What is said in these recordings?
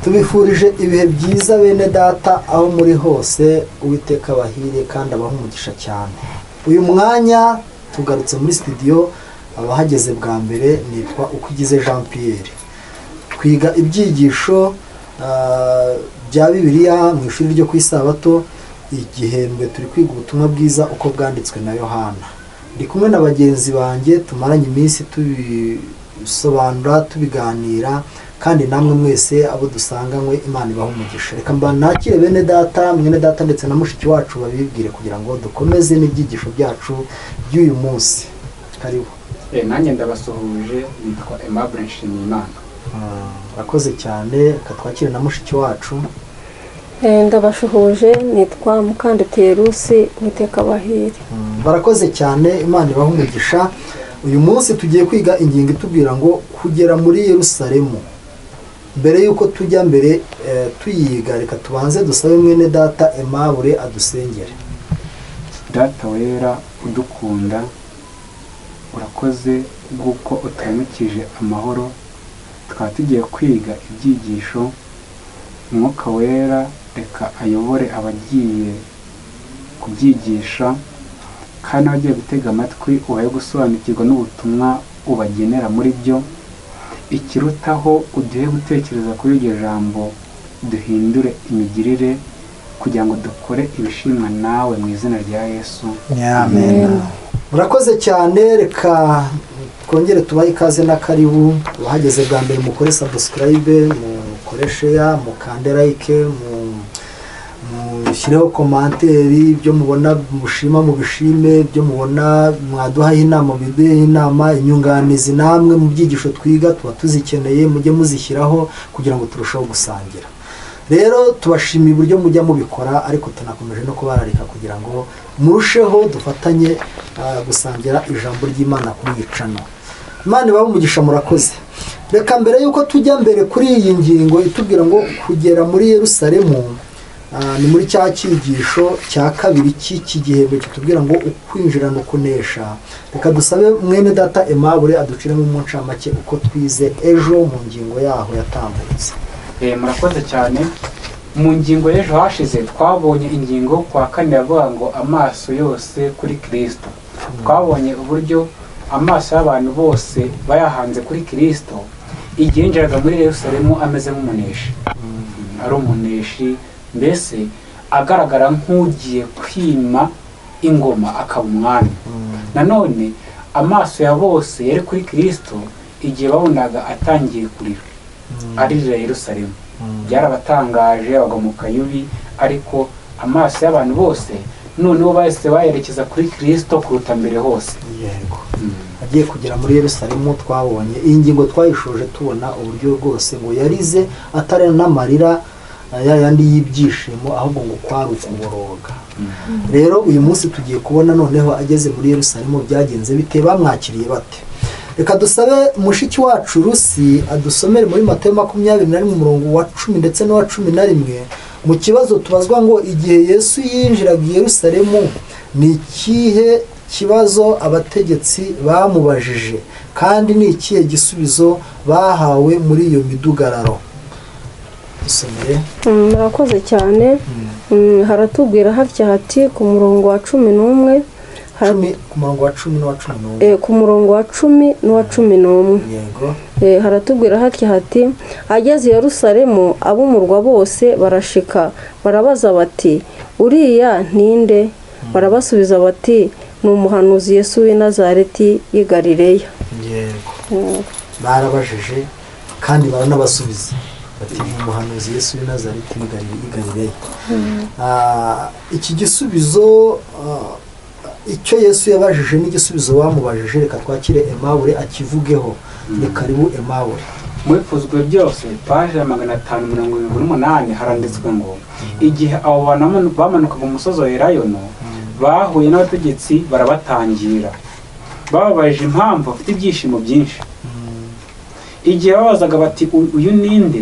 tubifurije ibihe byiza bene data aho muri hose, Uwiteka abahire kandi abaha umugisha cyane. Uyu mwanya tugarutse muri studio, abahageze bwa mbere nitwa Ukugize Jean Pierre. Twiga ibyigisho bya Bibiliya mu ishuri ryo ku Isabato, igihembwe turi kwiga ubutumwa bwiza uko bwanditswe na Yohana. Ndi kumwe na bagenzi banjye tumaranye iminsi tubisobanura, tubiganira, kandi namwe mwese abo dusanganywe Imana ibaha umugisha. Reka nakire bene data, mwene data ndetse na mushiki wacu babibwire kugira ngo dukomeze n'ibyigisho byacu by'uyu munsi. Karibu. Nanjye ndabasuhuje, nitwa Aimable Nshimiyimana. Urakoze cyane. Reka twakire na mushiki wacu. Ndabashuhuje, nitwa Mukandaterusi, Uwiteka abahire. Barakoze cyane, Imana ibaha umugisha. Uyu munsi tugiye kwiga ingingo itubwira ngo kugera muri Yerusalemu. Mbere yuko tujya mbere tuyiga, reka tubanze dusabe mwene data Aimable adusengere. Data wera udukunda, urakoze bw'uko utamukije amahoro. Tukaba tugiye kwiga ibyigisho, Umwuka wera reka ayobore abagiye kubyigisha, kandi abagiye gutega amatwi ubaye gusobanukirwa n'ubutumwa ubagenera muri byo. Ikirutaho uduhe gutekereza kuri iryo jambo, duhindure imigirire kugira ngo dukore ibishimwa nawe mu izina rya Yesu. Amen. Murakoze cyane. Reka twongere tubahe ikaze na karibu. Abahageze bwa mbere mukore subscribe, mukore share, mukande like, mushyireho komanteri, ibyo mubona mushima mu bishime, ibyo mubona mwaduhaye inama biduhe inama, inyunganizi namwe mu byigisho twiga tuba tuzikeneye, mujye muzishyiraho kugira ngo turusheho gusangira. Rero tubashimiye uburyo mujya mubikora, ariko tunakomeje no kubararika kugira ngo murusheho dufatanye gusangira ijambo ry'Imana kuri iyi channel. Imana ibahe umugisha. Murakoze. Reka mbere yuko tujya mbere kuri iyi ngingo itubwira ngo kugera muri Yerusalemu, ni muri cya cyigisho cya kabiri cy'iki gihembwe kitubwira ngo ukwinjira no kunesha. Reka dusabe mwene data Aimable aduciremo mu ncamake uko twize ejo mu ngingo yaho yatambutse. Murakoze cyane. Mu ngingo y'ejo hashize twabonye ingingo kwa kane yavuga ngo amaso yose kuri Kristo. Twabonye uburyo amaso y'abantu bose bayahanze kuri Kristo igihe yinjiraga muri Yerusalemu ameze nk'umuneshi. Ari umuneshi, mbese agaragara nk'ugiye kwima ingoma akaba umwami. Nanone amaso ya bose yari kuri Kristo igihe babonaga atangiye kurira aririra Yerusalemu. Byarabatangaje, bagwa mu kayubi, ariko amaso y'abantu bose noneho bahise bayerekeza kuri Kristo kuruta mbere hose. Yego. Agiye kugera muri Yerusalemu, twabonye iyi ngingo twayishoje tubona uburyo rwose ngo yarize atari n'amarira yandi y'ibyishimo, ahubwo ngo kwari ukuboroga. Rero uyu munsi tugiye kubona noneho ageze muri Yerusalemu byagenze bite, bamwakiriye bate. Reka dusabe mushiki wacu Rusi adusomere muri Matayo 21 umurongo wa 10 ndetse no wa 11 mu kibazo tubazwa ngo igihe Yesu yinjiraga i Yerusalemu ni ikihe kibazo abategetsi bamubajije, kandi ni ikihe gisubizo bahawe muri iyo midugararo. Isomere. Murakoze cyane. Haratubwira hatya hati ku murongo wa 11, ku murongo wa 10 n'uwa 11. Ku murongo wa 10 n'uwa 11. Yego. Haratubwira hatya hati ageze Yerusalemu abumurwa bose barashika, barabaza bati uriya ntinde? Barabasubiza bati ni umuhanuzi Yesu w'i Nazareti y'i Galileya. Yego. Barabajije kandi baranabasubiza bati ni umuhanuzi Yesu w'i Nazareti y'i Galileya. Iki gisubizo icyo Yesu yabajije n'igisubizo bamubajije, reka twakire Aimable akivugeho. Ni karibu Aimable. Mwifuzwe byose paje 578 haranditswe ngo igihe abo bantu bamanukaga umusozi wa Elayono bahuye n'abategetsi barabatangira, bababajije impamvu bafite ibyishimo byinshi. Igihe babazaga bati uyu ninde,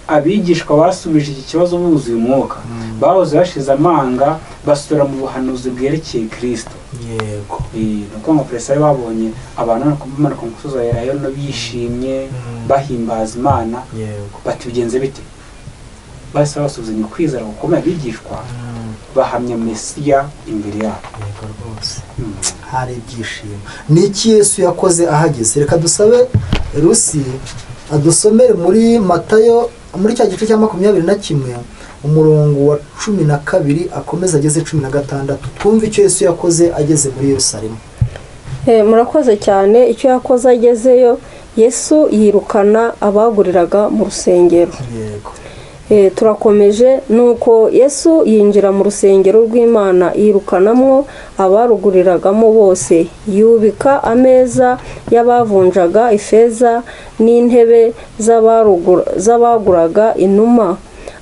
abigishwa basubije iki kibazo buzuye umwuka. Bahoze bashize amanga basubira mu buhanuzi bwerekeye Kristo. Yego. Nuko ngo Farisayo babonye abantu bamanuka ku musozi wa Elayono bishimye bahimbaza Imana. Yego. Bati bigenze bite? bahise basuzanya ukwizera gukomeye abigishwa bahamya Mesiya imbere yabo. Yego rwose hari ibyishimo. Ni iki Yesu yakoze ahageze? Reka dusabe Rusi adusomere muri Matayo muri cya gice cya 21 umurongo wa 12 akomeza ageze 16 twumve icyo Yesu yakoze ageze muri Yerusalemu. Murakoze cyane. Icyo yakoze agezeyo, Yesu yirukana abaguriraga mu rusengero. Yego. Turakomeje. Nuko Yesu yinjira mu rusengero rw'Imana yirukanamwo abaruguriragamo bose, yubika ameza y'abavunjaga ifeza n'intebe z'abaguraga inuma.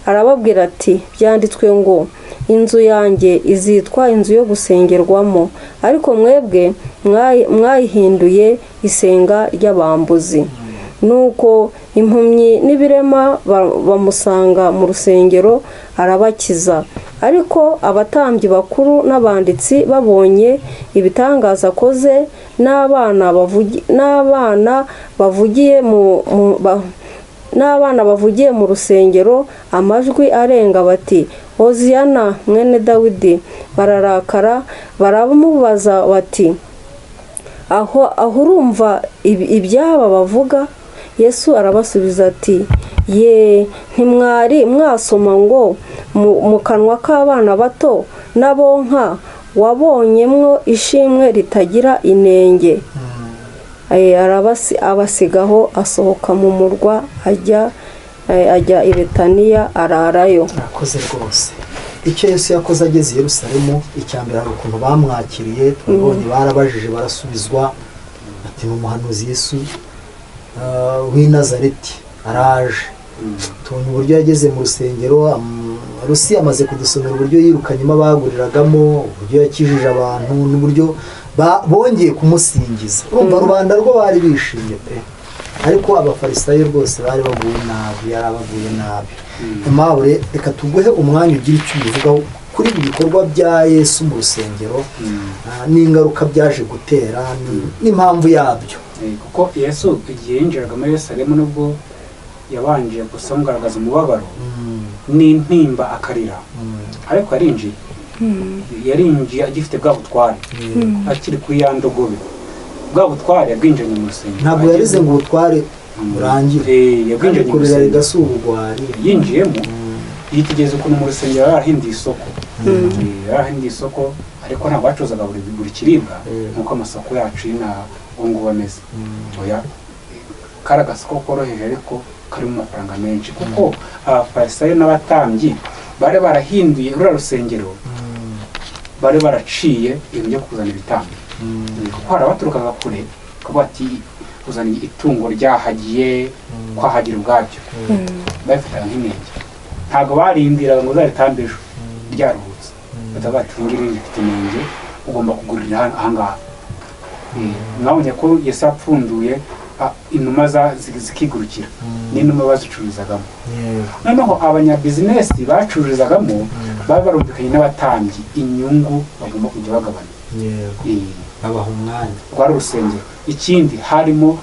Arababwira ati, byanditswe ngo inzu yanjye izitwa inzu yo gusengerwamo, ariko mwebwe mwayihinduye isenga ry'abambuzi. Nuko impumyi n'ibirema bamusanga mu rusengero arabakiza. Ariko abatambyi bakuru n'abanditsi babonye ibitangaza akoze n'abana bavugiye mu rusengero amajwi arenga bati, Hoziyana mwene Dawidi, bararakara baramubaza bati, aho urumva ibyaba bavuga? Yesu arabasubiza ati, ye ntimwari mwasoma ngo mu kanwa k'abana bato n'abonka wabonyemwo ishimwe ritagira inenge? abasigaho asohoka mu murwa ajya i Betaniya ararayo. Akoze rwose. Icyo Yesu yakoze ageze i Yerusalemu, icyambere hari ukuntu bamwakiriye, twabonye barabajije barasubizwa ati n'umuhanuzi Yesu w'i Nazareti araje. Tubonye uburyo yageze mu rusengero. Rusi amaze kudusomera uburyo yirukanyemo abaguriragamo, uburyo yakijije abantu, n'uburyo bongeye kumusingiza. Urumva rubanda rwo bari bishimye pe, ariko abafarisayo rwose bari baguye nabi, yarabaguye nabi. Amabure, reka tuguhe umwanya ugira icyo ubivugaho kuri ibi bikorwa bya Yesu mu rusengero n'ingaruka byaje gutera n'impamvu yabyo. Kuko Yesu igihe yinjiraga muri Yerusalemu nubwo yabanje gusa mugaragaza umubabaro n'intimba akarira, ariko yarinjiye agifite bwa butware, akiri kuri ya ndogobe. Bwa butware yabwinjanye mu rusengero. Ntabwo yarize ngo ubutware burangire. Yabwinjanye mu rusengero gasubugwari. Yinjiyemo yitegeze ukuntu mu rusengero yarahindiye isoko. Yarahindiye isoko, ariko ntabwo bacuzaga buri kiribwa nk'uko amasoko yacu y'inabungu bameze. Oya, kari agasoko koroheje ariko karimo amafaranga menshi, kuko abafarisayo n'abatambyi bari barahinduye ruriya rusengero, bari baraciye ibintu byo kuzana ibitambo. Kuko hari abaturukaga kure kuko bati kuzana itungo ryahagiye kwahagira ubwabyo, babifataga nk'inenge. Ntabwo barindiraga ngo zaritambwe ejo ryaruhutse, batavuga bati ngiri rifite inenge ugomba kugurira ahangaha. Mwabonye ko Yesu apfunduye inuma zikigurukira n'inuma bazicururizagamo. Noneho abanyabizinesi bacururizagamo bari barumvikanye n'abatambyi inyungu bagomba kujya bagabana. Babaha umwanya. Rwari urusengero. Ikindi harimo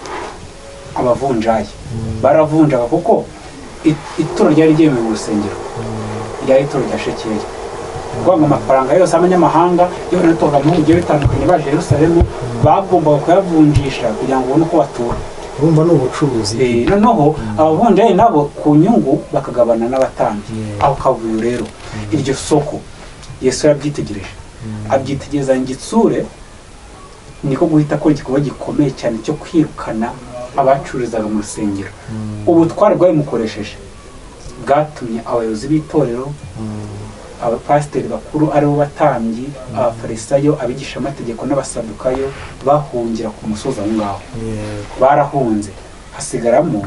abavunjayi, baravunjaga kuko ituro ryari ryemewe mu rusengero ryari ituro rya shekeli. Kwanga amafaranga yose abanyamahanga yo n'atora mu gihe bitandukanye baje Yerusalemu bagombaga kuyavunjisha kugira ngo ubone uko batura. Urumva n'ubucuruzi. Noneho abavunjayi nabo ku nyungu bakagabana n'abatambyi. Aho kavuyo rero iryo soko Yesu yabyitegereje, abyitegereza ngitsure, niko guhita ko igikorwa gikomeye cyane cyo kwirukana abacururizaga mu rusengero. Ubutware bwawe mukoresheje bwatumye abayobozi b'itorero, abapasiteri bakuru aribo batambyi, abafarisayo, abigisha amategeko n'abasadukayo bahungira ku musozi aho ngaho. Barahunze, hasigaramo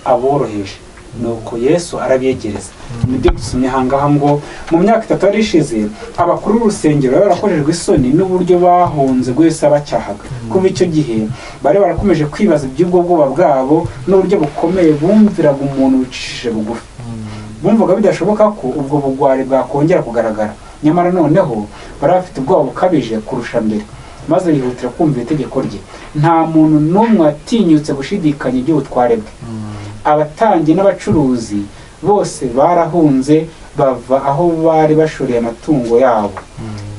aboroheje. Nuko Yesu arabegereza. Nibyo dusomye ahangaha ngo mu myaka 3 yari ishize abakuru b'urusengero barakorejwe isoni n'uburyo bahunze gwese abacyahaga. Kuva icyo gihe bari barakomeje kwibaza iby'ubwo bwoba bwabo n'uburyo bukomeye bumviraga umuntu wicishije bugufi. Bumvaga bidashoboka ko ubwo bugwari bwakongera kugaragara. Nyamara noneho bari bafite ubwoba bukabije kurusha mbere, maze bihutira kumva itegeko rye. Nta muntu n'umwe atinyutse gushidikanya iby'ubutware bwe. Abatambyi n'abacuruzi bose barahunze bava aho bari bashoreye amatungo yabo.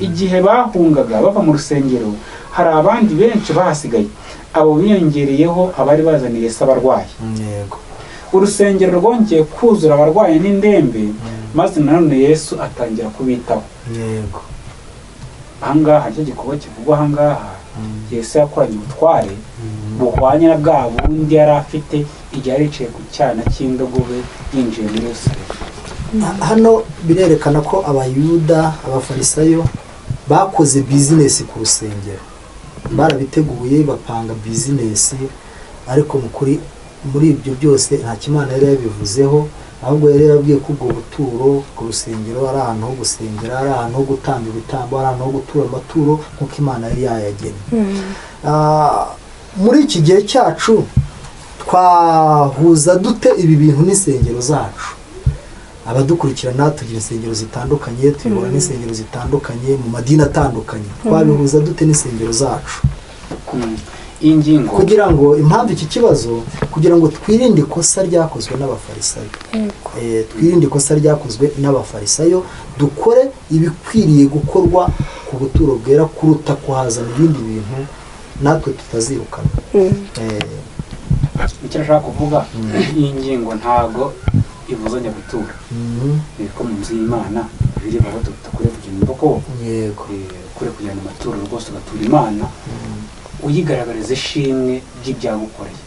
Igihe bahungaga bava mu rusengero, hari abandi benshi bahasigaye, abo biyongereyeho abari bazaniye Yesu abarwayi. yego Urusengero rwongeye kuzura abarwayi n'indembe, maze nanone Yesu atangira kubitaho. yego Ahangaha icyo gikorwa kivugwa ahangaha, Yesu yakoranye ubutware buhwanye na bwa bundi yari afite igihe yari yicaye ku cyana cy'indogobe yinjiye muri Yerusalemu. hano birerekana ko abayuda abafarisayo bakoze bizinesi ku rusengero, barabiteguye bapanga bizinesi, ariko muri ibyo byose nta kimana yari yabivuzeho, ahubwo yari yarabwiye ko ubwo buturo ku rusengero ari ahantu ho gusengera, ari ahantu ho gutanga ibitambo, ari ahantu ho gutura amaturo nk'uko Imana yari yayagennye. Muri iki gihe cyacu twahuza dute ibi bintu n'insengero zacu? Abadukurikirana tugira insengero zitandukanye, tuyobora n'insengero zitandukanye mu madini atandukanye, twabihuza dute n'insengero zacu? Iyi ngingo kugira ngo impamvu iki kibazo, kugira ngo twirinde ikosa ryakozwe n'abafarisayo, twirinde ikosa ryakozwe n'abafarisayo, dukore ibikwiriye gukorwa ku buturo bwera kuruta kuhazana ibindi bintu natwe tutazirukana. icyo nashaka kuvuga, iyi ngingo ntago ibuzanya gutura, ko mu nzu y'Imana bireba aho tutakwiye kugenda ko yego kure kujyana amaturo rwose ugatura Imana uyigaragariza ishimwe ry'ibyagukoreye.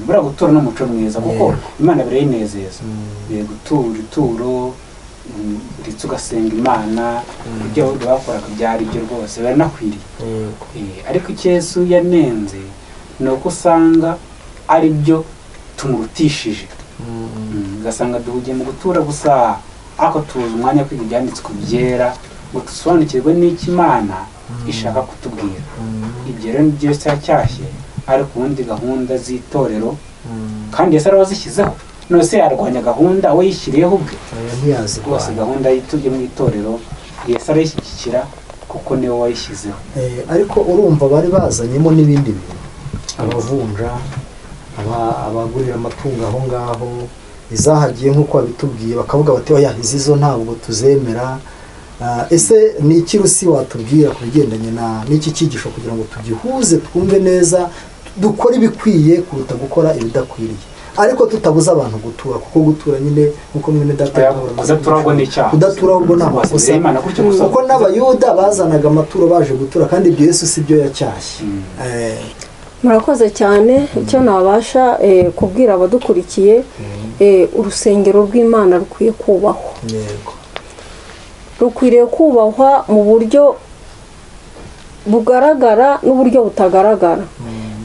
buriya gutura n'umuco mwiza, kuko Imana birayinezeza. gutura ituro ndetse ugasenga Imana, ibyo bakoraga byari byo rwose baranakwiriye. ariko icyo Yesu yanenze ni uko usanga ari byo tumurutishije, ugasanga duhugiye mu gutura gusa, ariko tuzi umwanya wo kwiga ibyanditswe byera ngo dusobanukirwe n'icyo Imana ishaka kutubwira. ibyo rero nibyo cyashyashye, ariko ubundi gahunda z'itorero kandi Yesu arazishyizeho, none se yarwanya gahunda we yishyiriyeho ubwe? rwose gahunda y'itujye mu itorero Yesu arayishyigikira kuko niwe wayishyizeho. ariko urumva bari bazanyemo n'ibindi bintu, abavunja, abagurira amatungo aho ngaho, izahagiye nk'uko babitubwiye, bakavuga bati oya izi zo ntabwo tuzemera. ese ni iki Rusi watubwira ku bigendanye n'iki cyigisho, kugira ngo tugihuze twumve neza, dukore ibikwiye kuruta gukora ibidakwiriye, ariko tutabuza abantu gutura, kuko gutura nyine nk'uko mwene data kudatura ngo ni icyaha, kudatura ahubwo ni amakosa, kuko n'abayuda bazanaga amaturo baje gutura, kandi ibyo Yesu si byo yacyashye. murakoze cyane. icyo nabasha kubwira abadukurikiye, urusengero rw'Imana rukwiye kubahwa, rukwiriye kubahwa mu buryo bugaragara n'uburyo butagaragara.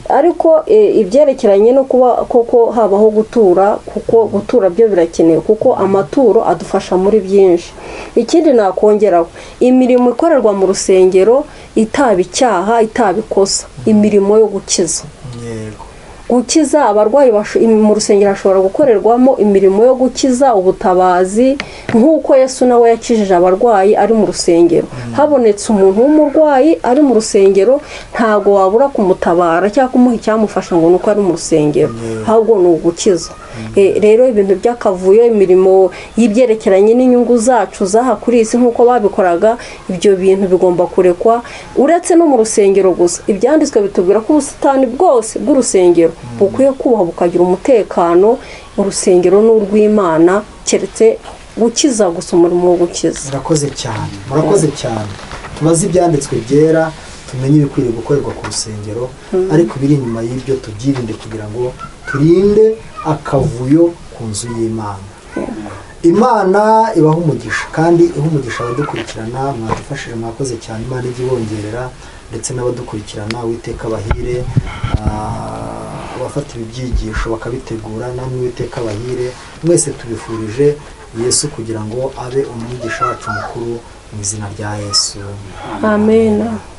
ariko ibyerekeranye no kuba koko habaho gutura, kuko gutura byo birakenewe, kuko amaturo adufasha muri byinshi. ikindi nakongeraho, imirimo ikorerwa mu rusengero itaba icyaha, itaba ikosa, imirimo yo gukiza. gukiza abarwayi mu rusengero hashobora gukorerwamo imirimo yo gukiza, ubutabazi, nk'uko Yesu nawe yakijije abarwayi ari mu rusengero. habonetse umuntu w'umurwayi ari mu rusengero, ntago wabura kumutabara cyangwa kumuha icyamufasha ngo nuko ari mu rusengero, ahubwo ni ugukiza. rero ibintu by'akavuyo, imirimo y'ibyerekeranye n'inyungu zacu zaha kuri isi nk'uko babikoraga, ibyo bintu bigomba kurekwa. uretse no mu rusengero gusa, ibyanditswe bitubwira ko ubusitani bwose bw'urusengero bukwiye kubaho bukagira umutekano. urusengero ni urw'Imana, keretse gukiza gusa, umurimo wo gukiza. murakoze cyane. tubaze ibyanditswe byera, tumenye ibikwiriye gukorerwa ku rusengero, ariko biri inyuma y'ibyo tubyirinde, kugira ngo turinde akavuyo ku nzu y'Imana. Imana ibaha umugisha, kandi iha umugisha abadukurikirana, mwadufashije, mwakoze cyane. Imana ijye ibongerera, ndetse n'abadukurikirana Uwiteka abahire, abafata ibi byigisho bakabitegura, namwe Uwiteka abahire. mwese tubifurije Yesu kugira ngo abe umwigisha wacu mukuru, mu izina rya Yesu, amen.